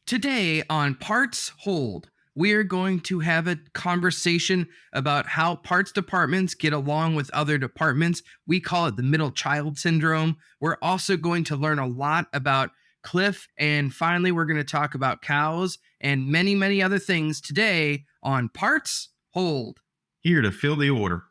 Today on Parts Hold, we are going to have a conversation about how parts departments get along with other departments. We call it the middle child syndrome. We're also going to learn a lot about Cliff. And finally, we're going to talk about cows and many, many other things today on Parts Hold. Here to fill the order.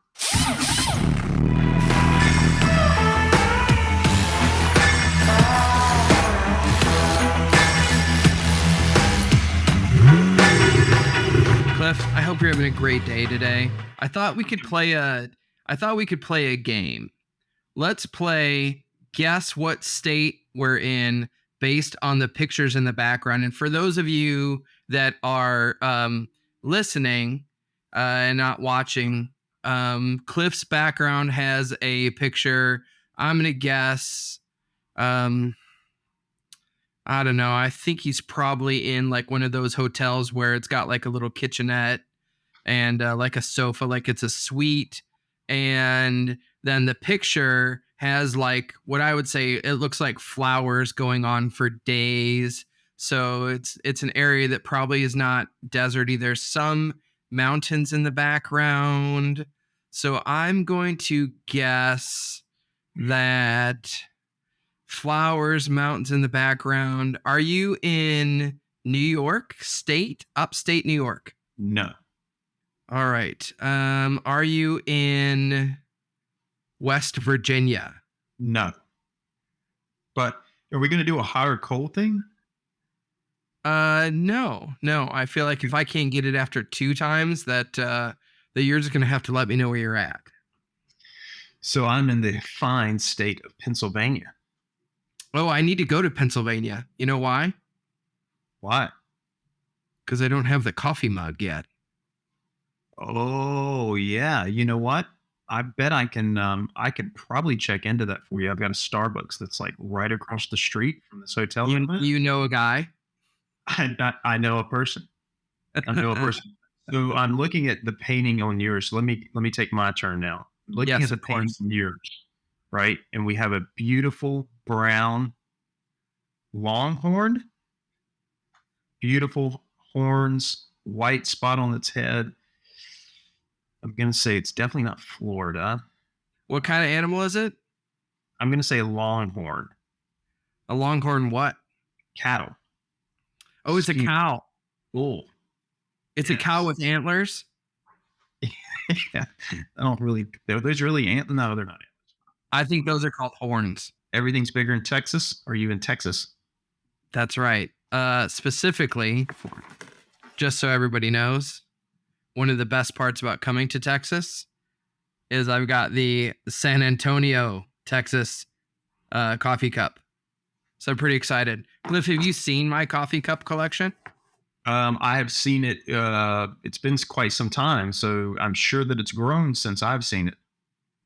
Cliff, I hope you're having a great day today. I thought we could play a game. Let's play guess what state we're in based on the pictures in the background. And for those of you that are listening and not watching, Cliff's background has a picture. I'm gonna guess. I don't know. I think he's probably in like one of those hotels where it's got like a little kitchenette and like a sofa, like it's a suite. And then the picture has like what I would say it looks like flowers going on for days. So it's an area that probably is not deserty. There's some mountains in the background. So I'm going to guess that flowers, mountains in the background. Are you in New York State, upstate New York? No. All right. Are you in West Virginia? No. But are we going to do a hot or cold thing? No. I feel like if I can't get it after 2 times, that you're just going to have to let me know where you're at. So I'm in the fine state of Pennsylvania. Oh, I need to go to Pennsylvania. You know why? Why? Because I don't have the coffee mug yet. Oh, yeah. You know what? I bet I can probably check into that for you. I've got a Starbucks that's like right across the street from this hotel. You know a guy? I know a person. I know a person. So I'm looking at the painting on yours. Let me take my turn now. Looking Yes, at the of course. painting on yours, right? And we have a beautiful brown longhorn, beautiful horns, white spot on its head. I'm going to say it's definitely not Florida. What kind of animal is it? I'm going to say longhorn. A longhorn what? Cattle. Oh, it's a cow. Oh. It's a cow with antlers? Yeah. I don't really, there's really antlers. No, they're not antlers. I think those are called horns. Everything's bigger in Texas. Are you in Texas? That's right. Specifically, just so everybody knows, one of the best parts about coming to Texas is I've got the San Antonio, Texas coffee cup. So I'm pretty excited. Cliff, have you seen my coffee cup collection? I have seen it. It's been quite some time, so I'm sure that it's grown since I've seen it.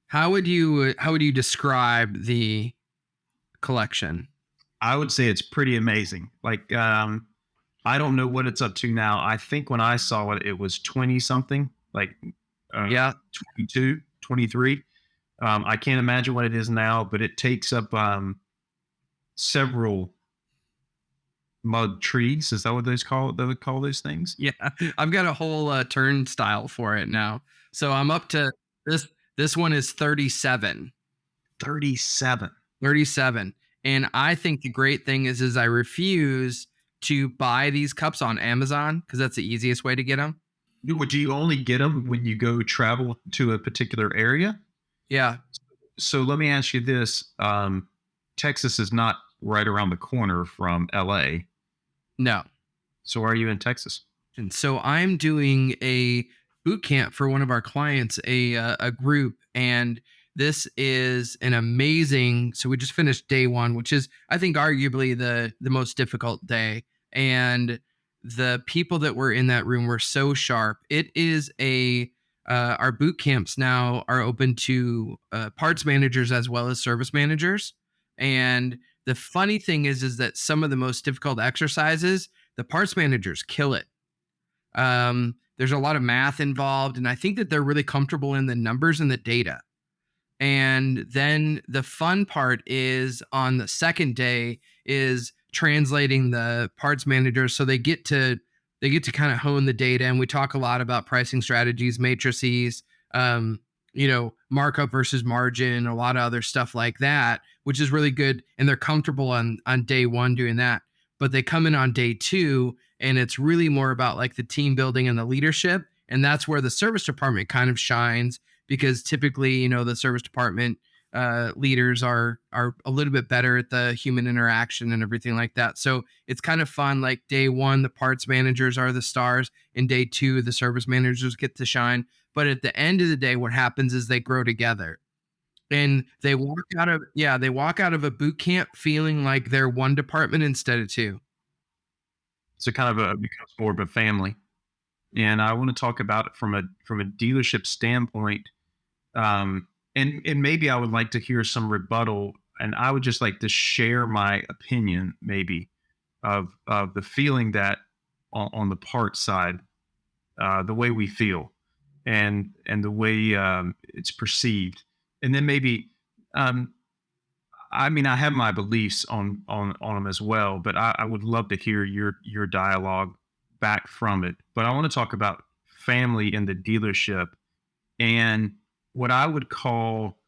How would you describe the collection? I would say it's pretty amazing. Like, I don't know what it's up to now. I think when I saw it, it was 20 something, like, 22, 23. I can't imagine what it is now, but it takes up, several mug trees. Is that what they would call those things? Yeah, I've got a whole turnstile for it now. So I'm up to this. This one is 37. 37. 37. And I think the great thing is I refuse to buy these cups on Amazon because that's the easiest way to get them. Would you only get them when you go travel to a particular area? Yeah. So let me ask you this. Texas is not right around the corner from LA. No. So are you in Texas? And so I'm doing a boot camp for one of our clients, a group, and this is an amazing. So we just finished day 1, which is, I think, arguably the most difficult day. And the people that were in that room were so sharp. It is our boot camps now are open to parts managers as well as service managers. And the funny thing is that some of the most difficult exercises, the parts managers kill it. There's a lot of math involved, and I think that they're really comfortable in the numbers and the data. And then the fun part is on the second day is translating the parts managers so they get to kind of hone the data. And we talk a lot about pricing strategies, matrices, um, markup versus margin, a lot of other stuff like that, which is really good. And they're comfortable on day one doing that. But they come in on day two, and it's really more about like the team building and the leadership. And that's where the service department kind of shines, because typically, the service department leaders are a little bit better at the human interaction and everything like that. So it's kind of fun. Like day one, the parts managers are the stars. In day two, the service managers get to shine. But at the end of the day, what happens is they grow together, and they walk out of a boot camp feeling like they're one department instead of two. So kind of becomes more of a family. And I want to talk about it from a dealership standpoint. And maybe I would like to hear some rebuttal, and I would just like to share my opinion, maybe, of the feeling that on the parts side, the way we feel, and the way it's perceived, and then maybe, um, I mean, I have my beliefs on them as well, but I would love to hear your dialogue back from it. But I want to talk about family in the dealership, and what I would call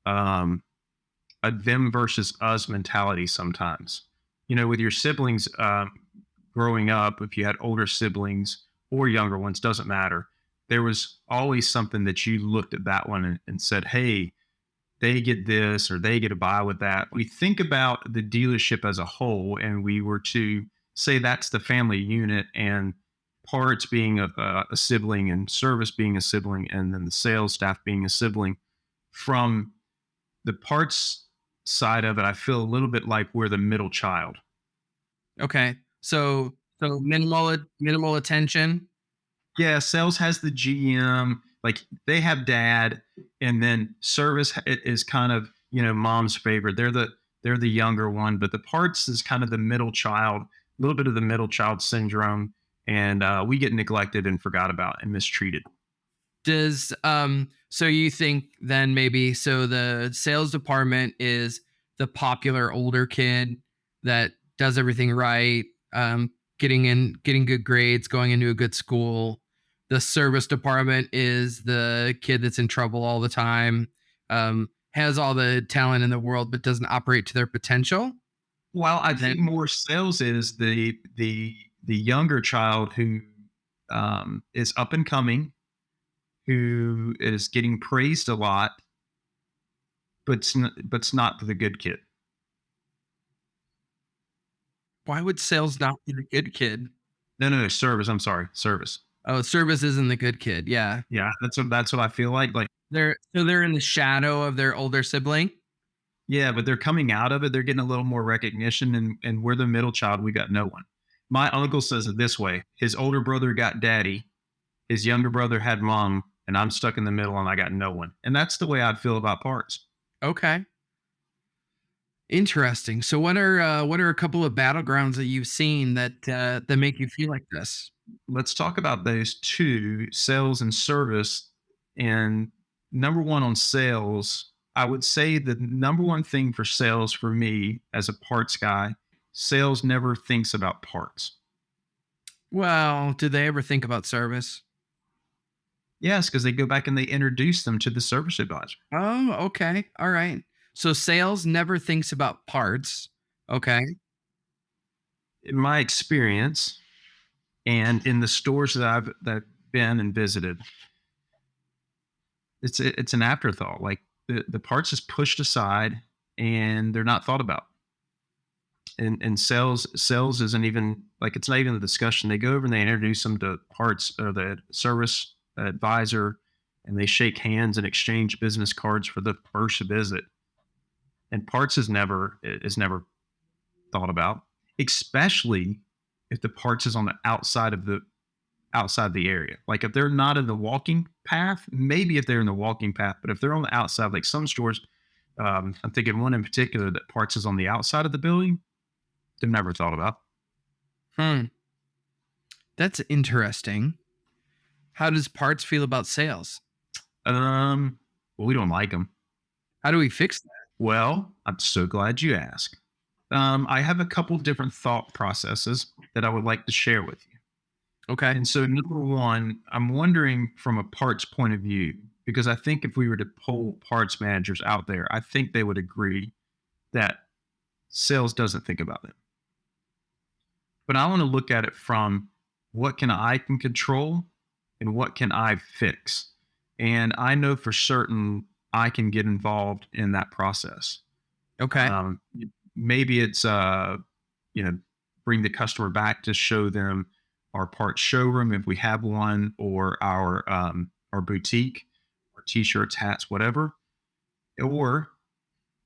um, a them versus us mentality sometimes. With your siblings, growing up, if you had older siblings or younger ones, doesn't matter. There was always something that you looked at that one and said, hey, they get this or they get a buy with that. We think about the dealership as a whole, and we were to say that's the family unit, and parts being a sibling, and service being a sibling, and then the sales staff being a sibling. From the parts side of it, I feel a little bit like we're the middle child. Okay. So minimal attention. Yeah, sales has the GM, like they have dad, and then service is kind of mom's favorite. They're the younger one, but the parts is kind of the middle child, a little bit of the middle child syndrome, and we get neglected and forgot about and mistreated. Does so you think then maybe so the sales department is the popular older kid that does everything right, getting good grades, going into a good school. The service department is the kid that's in trouble all the time, has all the talent in the world but doesn't operate to their potential. Well, I Then think more sales is the younger child who is up and coming, who is getting praised a lot, but's not the good kid. why would sales not be the good kid? No, no, no, service. I'm sorry, service. Oh, service isn't the good kid. Yeah. Yeah, that's what I feel like. Like, They're in the shadow of their older sibling. yeah, but they're coming out of it. They're getting a little more recognition, and we're the middle child. We got no one. My uncle says it this way: his older brother got daddy, his younger brother had mom, and I'm stuck in the middle, and I got no one. And that's the way I'd feel about parts. Okay. Interesting. So what are a couple of battlegrounds that you've seen that make you feel like this? Let's talk about those two, sales and service. And number one on sales, I would say the number one thing for sales for me as a parts guy, sales never thinks about parts. Well, did they ever think about service? Yes, because they go back and they introduce them to the service advisor. Oh, okay. All right. So sales never thinks about parts. Okay. In my experience, and in the stores that I've been and visited, it's an afterthought. Like the parts is pushed aside and they're not thought about. And sales isn't even like, it's not even the discussion. They go over and they introduce them to parts or the service advisor, and they shake hands and exchange business cards for the first visit. And parts is never thought about, especially if the parts is on the outside the area. Like if they're not in the walking path, maybe if they're in the walking path, but if they're on the outside, like some stores, I'm thinking one in particular that parts is on the outside of the building, they're never thought about. Hmm. That's interesting. How does parts feel about sales? Well, we don't like them. How do we fix that? Well, I'm so glad you asked. I have a couple different thought processes that I would like to share with you. Okay. And so, number one, I'm wondering from a parts point of view, because I think if we were to poll parts managers out there, I think they would agree that sales doesn't think about them. But I want to look at it from what can control and what can I fix. And I know for certain I can get involved in that process. Okay. Um, Maybe it's you know, bring the customer back to show them our parts showroom if we have one, or our boutique, or t-shirts, hats, whatever. Or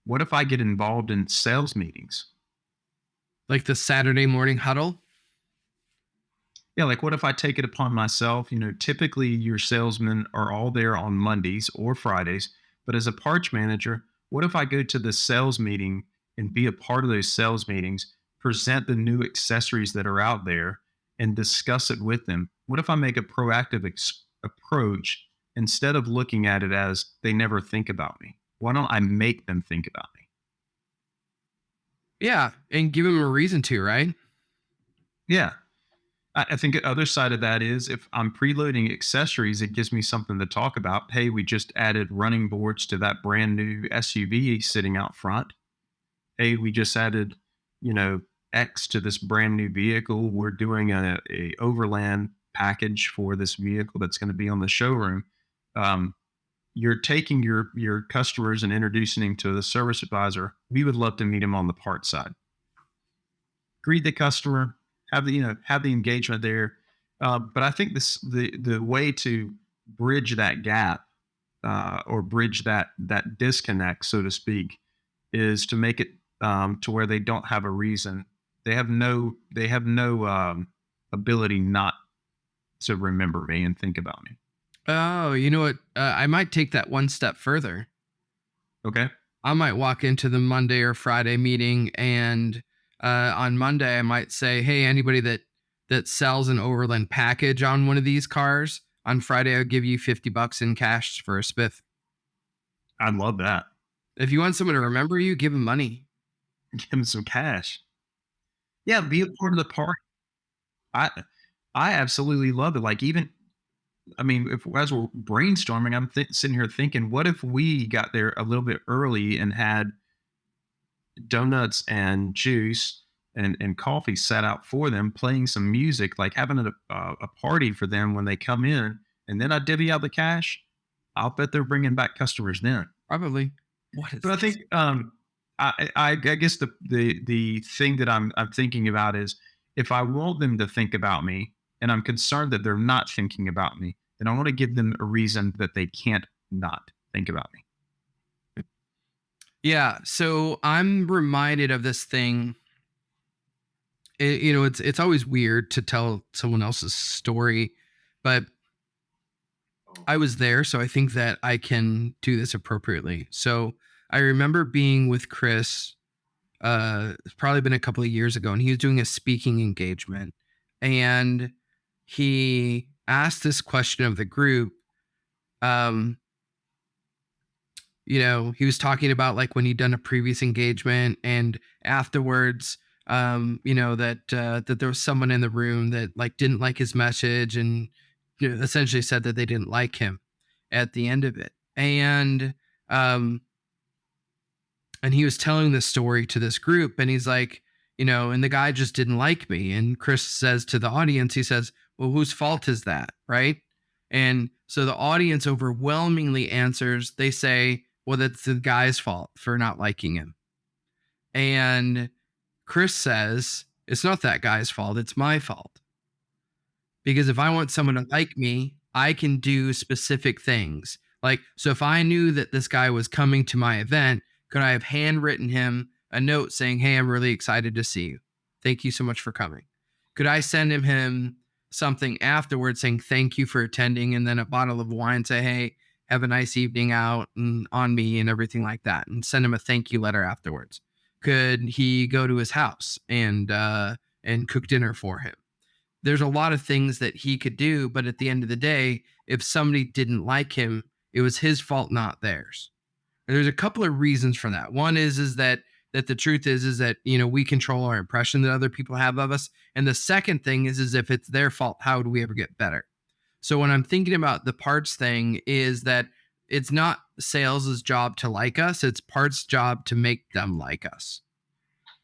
what if I get involved in sales meetings? Like the Saturday morning huddle. Yeah, like what if I take it upon myself? Typically your salesmen are all there on Mondays or Fridays, but as a parts manager, what if I go to the sales meeting and be a part of those sales meetings, present the new accessories that are out there and discuss it with them? What if I make a proactive approach instead of looking at it as they never think about me? Why don't I make them think about me? Yeah, and give them a reason to, right? Yeah. I think the other side of that is if I'm preloading accessories, it gives me something to talk about. Hey, we just added running boards to that brand new SUV sitting out front. Hey, we just added, you know, X to this brand new vehicle. We're doing a overland package for this vehicle that's going to be on the showroom. Um, you're taking your customers and introducing them to the service advisor. We would love to meet them on the parts side. Greet the customer, have the engagement there. But I think the way to bridge that gap, or bridge that disconnect, so to speak, is to make it to where they don't have a reason. They have no ability not to remember me and think about me. Oh, you know what? I might take that one step further. Okay. I might walk into the Monday or Friday meeting, and on Monday I might say, "Hey, anybody that sells an Overland package on one of these cars, on Friday I'll give you $50 in cash for a spiff. I love that. If you want someone to remember you, give them money." Give them some cash. Yeah, be a part of the party. I I absolutely love it. Like, even, I mean, if as we're brainstorming, I'm sitting here thinking, what if we got there a little bit early and had donuts and juice and coffee set out for them, playing some music, like having a party for them when they come in, and then I divvy out the cash. I'll bet they're bringing back customers then. Probably. What is But I this? think I guess the thing that I'm thinking about is, if I want them to think about me, and I'm concerned that they're not thinking about me, then I want to give them a reason that they can't not think about me. Yeah. So I'm reminded of this thing. It's always weird to tell someone else's story, but I was there, so I think that I can do this appropriately. So I remember being with Chris. It's probably been a couple of years ago, and he was doing a speaking engagement, and he asked this question of the group. Um, he was talking about like when he'd done a previous engagement, and afterwards, that there was someone in the room that like didn't like his message, and essentially said that they didn't like him at the end of it. Um and he was telling this story to this group, and he's like, and the guy just didn't like me. And Chris says to the audience, he says, well, whose fault is that, right? And so the audience overwhelmingly answers, they say, well, that's the guy's fault for not liking him. And Chris says, it's not that guy's fault, it's my fault. Because if I want someone to like me, I can do specific things. Like, so if I knew that this guy was coming to my event, could I have handwritten him a note saying, hey, I'm really excited to see you. Thank you so much for coming. Could I send him something afterwards saying, thank you for attending, and then a bottle of wine, say, hey, have a nice evening out and on me and everything like that, and send him a thank you letter afterwards? Could he go to his house and cook dinner for him? There's a lot of things that he could do, but at the end of the day, if somebody didn't like him, it was his fault, not theirs. And there's a couple of reasons for that. One is that that the truth is that, you know, we control our impression that other people have of us. And the second thing is if it's their fault, how do we ever get better? So when I'm thinking about the parts thing, is that it's not sales's job to like us, it's parts' job to make them like us.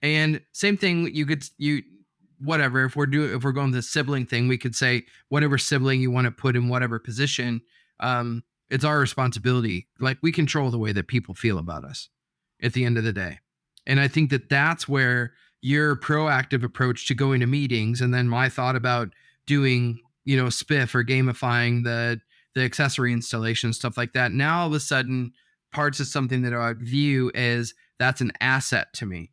And same thing, you whatever, if we're going the sibling thing, we could say whatever sibling you want to put in whatever position, it's our responsibility. Like, we control the way that people feel about us at the end of the day. And I think that that's where your proactive approach to going to meetings, and then my thought about doing, you know, spiff or gamifying the accessory installation, stuff like that. Now all of a sudden, parts is something that I view as that's an asset to me.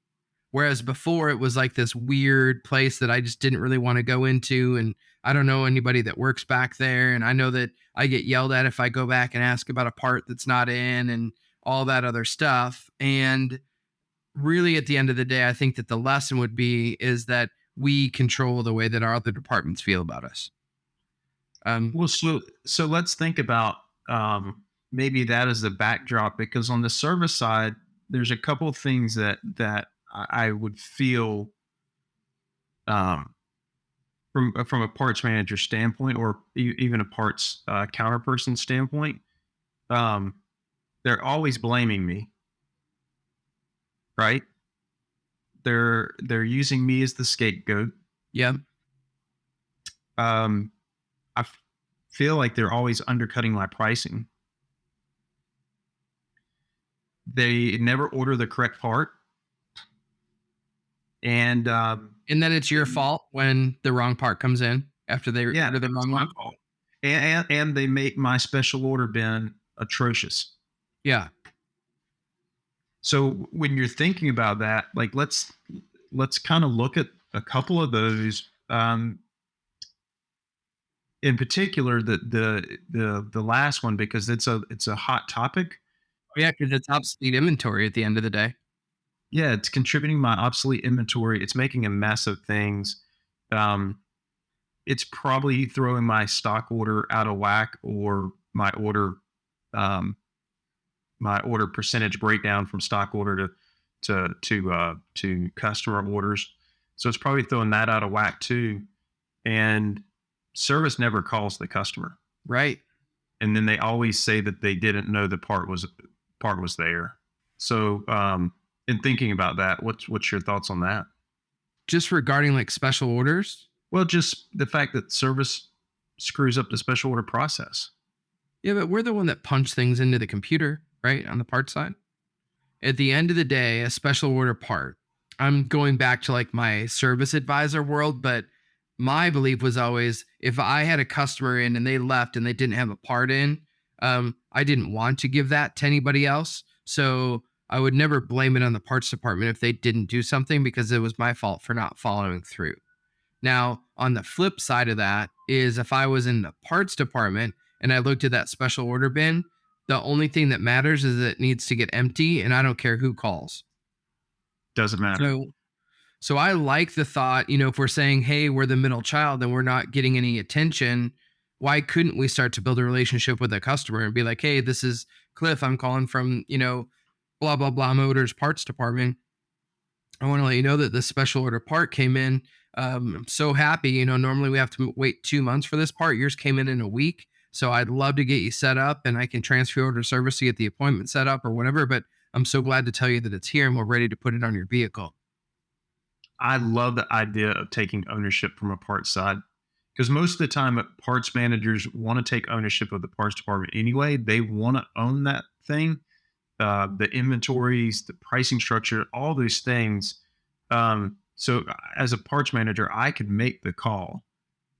Whereas before it was like this weird place that I just didn't really want to go into. And I don't know anybody that works back there. And I know that I get yelled at if I go back and ask about a part that's not in and all that other stuff. And really at the end of the day, I think that the lesson would be is that we control the way that our other departments feel about us. Well, so let's think about maybe that as the backdrop, because on the service side, there's a couple of things that I would feel um, from a parts manager standpoint, or even a parts counterperson standpoint. Um, they're always blaming me, right? They're using me as the scapegoat. Yeah. I feel like they're always undercutting my pricing. They never order the correct part, and And then it's your fault when the wrong part comes in after they yeah, order the it's wrong my one. fault. And they make my special order bin atrocious. Yeah. So when you're thinking about that, like let's kind of look at a couple of those. In particular, the last one, because it's a hot topic. Yeah, because it's obsolete inventory at the end of the day. Yeah, it's contributing my obsolete inventory. It's making a mess of things. Um, it's probably throwing my stock order out of whack, or um, my order percentage breakdown from stock order to customer orders. So it's probably throwing that out of whack too. And service never calls the customer, Right. and then they always say that they didn't know the part was there. So in thinking about that, what's your thoughts on that? Just regarding like special orders. Well, just the fact that service screws up the special order process. Yeah, but we're the one that punch things into the computer, right? On the part side. At the end of the day, a special order part, I'm going back to like my service advisor world, but my belief was always if I had a customer in and they left and they didn't have a part in, I didn't want to give that to anybody else. So I would never blame it on the parts department if they didn't do something, because it was my fault for not following through. Now, on the flip side of that is if I was in the parts department and I looked at that special order bin, the only thing that matters is it needs to get empty, and I don't care who calls. Doesn't matter. So I like the thought, you know, if we're saying, hey, we're the middle child and we're not getting any attention, why couldn't we start to build a relationship with a customer and be like, hey, this is Cliff. I'm calling from, you know, blah, blah, blah Motors parts department. I want to let you know that this special order part came in. I'm so happy. You know, normally we have to wait 2 months for this part. Yours came in a week. So I'd love to get you set up, and I can transfer order service to get the appointment set up or whatever. But I'm so glad to tell you that it's here and we're ready to put it on your vehicle. I love the idea of taking ownership from a parts side, because most of the time parts managers want to take ownership of the parts department anyway. They want to own that thing, the inventories, the pricing structure, all those things. So as a parts manager, I could make the call.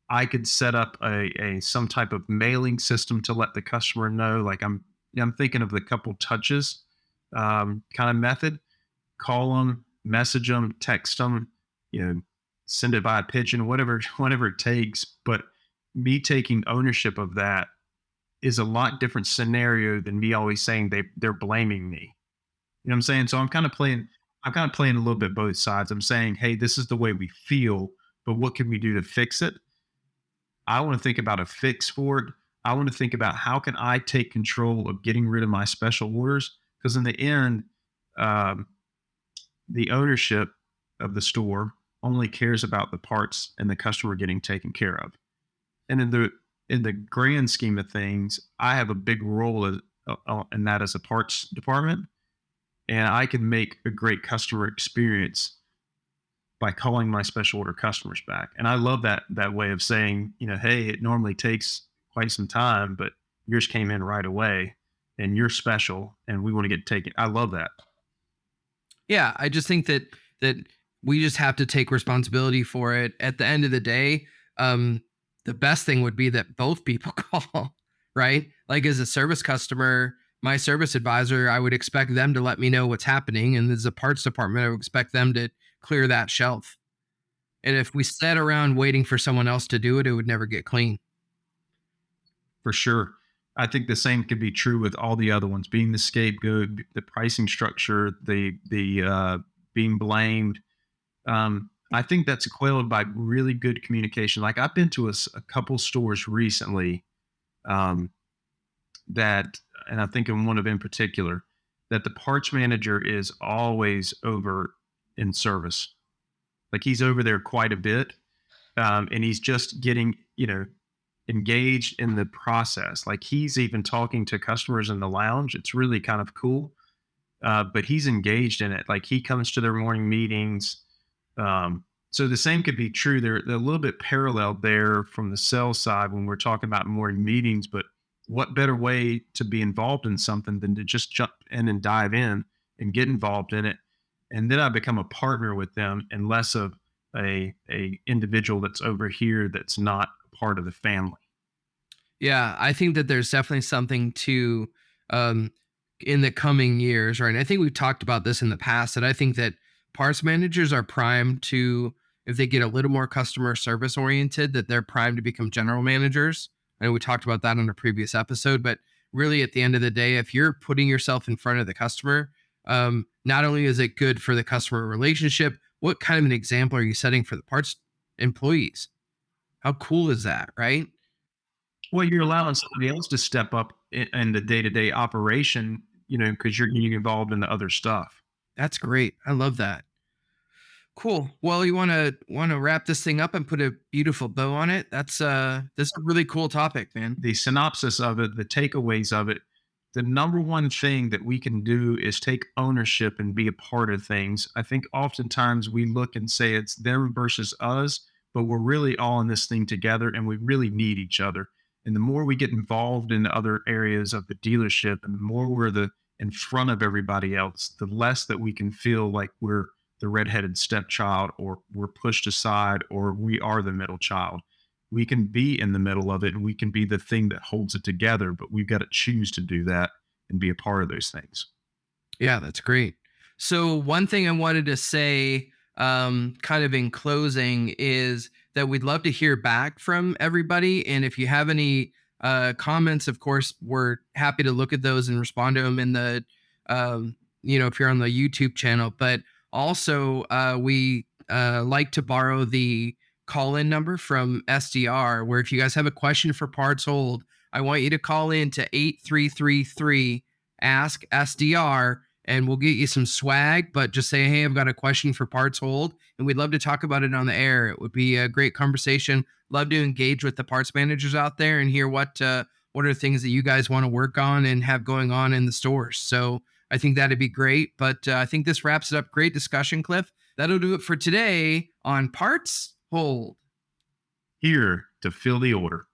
I could set up a some type of mailing system to let the customer know. Like I'm thinking of the couple touches kind of method. Call them, message them, text them, send it by a pigeon, whatever it takes. But me taking ownership of that is a lot different scenario than me always saying they're blaming me. You know what I'm saying? So I'm kind of playing a little bit both sides. I'm saying, hey, this is the way we feel, but what can we do to fix it? I want to think about a fix for it. I want to think about how can I take control of getting rid of my special orders, because in the end, the ownership of the store only cares about the parts and the customer getting taken care of. And in the grand scheme of things, I have a big role in that as a parts department, and I can make a great customer experience by calling my special order customers back. And I love that way of saying, hey, it normally takes quite some time, but yours came in right away, and you're special, and we want to get taken. I love that. Yeah, I just think that we just have to take responsibility for it. At the end of the day, the best thing would be that both people call, right? Like as a service customer, my service advisor, I would expect them to let me know what's happening, and as a parts department, I would expect them to clear that shelf. And if we sat around waiting for someone else to do it, it would never get clean. For sure. I think the same could be true with all the other ones, being the scapegoat, the pricing structure, the being blamed. I think that's equated by really good communication. Like I've been to a couple stores recently um, that, and I think in one of in particular, that the parts manager is always over in service. Like he's over there quite a bit, and he's just getting engaged in the process. Like he's even talking to customers in the lounge. It's really kind of cool. But he's engaged in it. Like he comes to their morning meetings. So the same could be true. They're a little bit parallel there from the sales side when we're talking about morning meetings. But what better way to be involved in something than to just jump in and dive in and get involved in it, and then I become a partner with them and less of a individual that's over here that's not part of the family. Yeah, I think that there's definitely something to um in the coming years, right? And I think we've talked about this in the past that I think that parts managers are primed to, if they get a little more customer service oriented, that they're primed to become general managers. I know we talked about that on a previous episode, but really at the end of the day, if you're putting yourself in front of the customer, not only is it good for the customer relationship, what kind of an example are you setting for the parts employees? How cool is that, right? Well, you're allowing somebody else to step up in the day to day operation, because you're getting involved in the other stuff. That's great. I love that. Cool. Well, you want to wrap this thing up and put a beautiful bow on it. This is a really cool topic, man. The synopsis of it, the takeaways of it, the number one thing that we can do is take ownership and be a part of things. I think oftentimes we look and say it's them versus us, but we're really all in this thing together and we really need each other. And the more we get involved in other areas of the dealership and the more we're the in front of everybody else, the less that we can feel like we're the redheaded stepchild or we're pushed aside or we are the middle child. We can be in the middle of it and we can be the thing that holds it together, but we've got to choose to do that and be a part of those things. Yeah, that's great. So one thing I wanted to say, kind of in closing, is that we'd love to hear back from everybody. And if you have any comments, of course, we're happy to look at those and respond to them in the, if you're on the YouTube channel. But also, we like to borrow the call in number from SDR, where if you guys have a question for Parts Hold, I want you to call in to 8333 Ask SDR, and we'll get you some swag. But just say, hey, I've got a question for Parts Hold, and we'd love to talk about it on the air. It would be a great conversation. Love to engage with the parts managers out there and hear what are the things that you guys want to work on and have going on in the stores. So I think that'd be great. But I think this wraps it up. Great discussion, Cliff. That'll do it for today on Parts Hold. Here to fill the order.